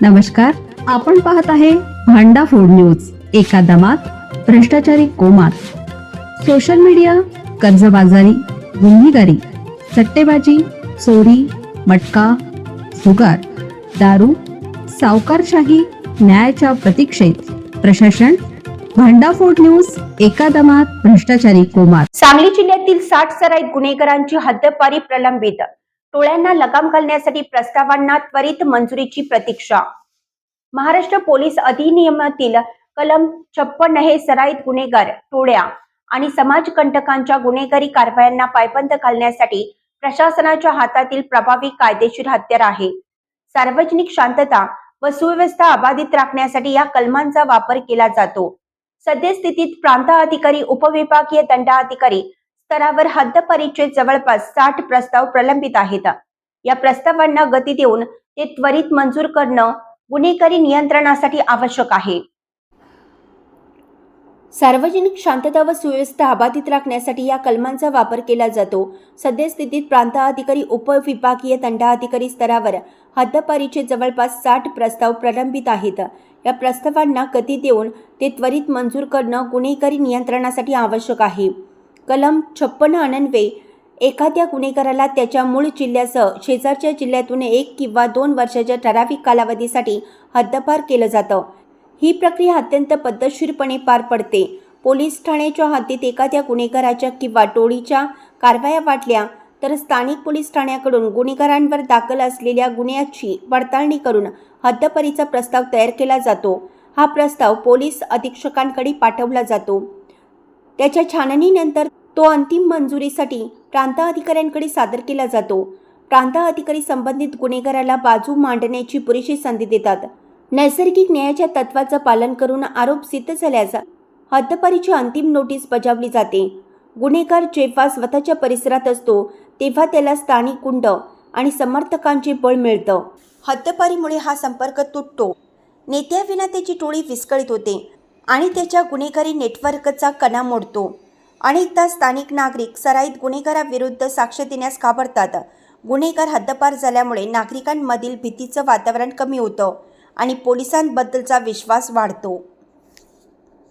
नमस्कार, आपण पाहत आहे भांडा फूड न्यूज. एका दमात भ्रष्टाचारी कोमात. सोशल मीडिया, कर्जबाजारी, गुन्हेगारी, सट्टेबाजी, चोरी, मटका, जुगार, दारू, सावकारशाही, न्यायाच्या प्रतीक्षेत प्रशासन. भांडा फूड न्यूज. एका दमात भ्रष्टाचारी कोमात. सांगली जिल्ह्यातील 60 सराईत गुन्हेगारांची हद्दपारी प्रलंबित. टोळ्यांना लगाम घालण्यासाठी प्रस्तावांना त्वरित मंजुरीची प्रतीक्षा. महाराष्ट्र पोलीस अधिनियमातील कलम 56 हे सराईत गुन्हेगार, टोळ्या आणि समाजकंटकांच्या गुन्हेगारी कारवायांना पायबंद घालण्यासाठी प्रशासनाच्या हातातील प्रभावी कायदेशीर हत्यार आहे. सार्वजनिक शांतता व सुव्यवस्था अबाधित राखण्यासाठी या कलमांचा वापर केला जातो. सद्यस्थितीत प्रांत अधिकारी, उपविभागीय दंडाधिकारी स्तरावर हद्दपारीचे जवळपास 60 प्रस्ताव प्रलंबित आहेत. या प्रस्तावांना गती देऊन ते त्वरित मंजूर करणं गुन्हेगारी नियंत्रणासाठी आवश्यक आहे. सार्वजनिक शांतता व सुव्यवस्था अबाधित राखण्यासाठी या कलमांचा वापर केला जातो. सद्यस्थितीत प्रांत अधिकारी, उपविभागीय दंडाधिकारी स्तरावर हद्दपारीचे जवळपास 60 प्रस्ताव प्रलंबित आहेत. या प्रस्तावांना गती देऊन ते त्वरित मंजूर करणं गुन्हेगारी नियंत्रणासाठी आवश्यक आहे. कलम 56 अन्वये एखाद्या गुन्हेगाराला त्याच्या मूळ जिल्ह्यासह शेजारच्या जिल्ह्यातून 1 किंवा 2 वर्षाच्या ठराविक कालावधीसाठी हद्दपार केलं जातं. ही प्रक्रिया अत्यंत पद्धतशीरपणे पार पडते. पोलीस ठाण्याच्या हद्दीत एखाद्या गुन्हेगाराच्या किंवा टोळीच्या कारवाया वाटल्या तर स्थानिक पोलीस ठाण्याकडून गुन्हेगारांवर दाखल असलेल्या गुन्ह्याची पडताळणी करून हद्दपारीचा प्रस्ताव तयार केला जातो. हा प्रस्ताव पोलीस अधीक्षकांकडे पाठवला जातो. त्याच्या छाननीनंतर तो अंतिम मंजुरीसाठी प्रांत अधिकाऱ्यांकडे सादर केला जातो. प्रांत अधिकारी संबंधित गुन्हेगाराला बाजू मांडण्याची पुरेशी संधी देतात. नैसर्गिक न्यायाच्या तत्वाचं पालन करून आरोप सिद्ध झाल्यास हद्दपारीची अंतिम नोटीस बजावली जाते. गुन्हेगार जेव्हा स्वतःच्या परिसरात असतो तेव्हा त्याला स्थानिक गुंड आणि समर्थकांचे बळ मिळतं. हद्दपारीमुळे हा संपर्क तुटतो. नेत्याविना त्याची टोळी विस्कळीत होते आणि त्याच्या गुन्हेगारी नेटवर्कचा कणा मोडतो. अनेकदा स्थानिक नागरिक सराईत गुन्हेगाराविरुद्ध साक्ष देण्यास घाबरतात. गुन्हेगार हद्दपार झाल्यामुळे नागरिकांमधील भीतीचं वातावरण कमी होतं आणि पोलिसांबद्दलचा विश्वास वाढतो.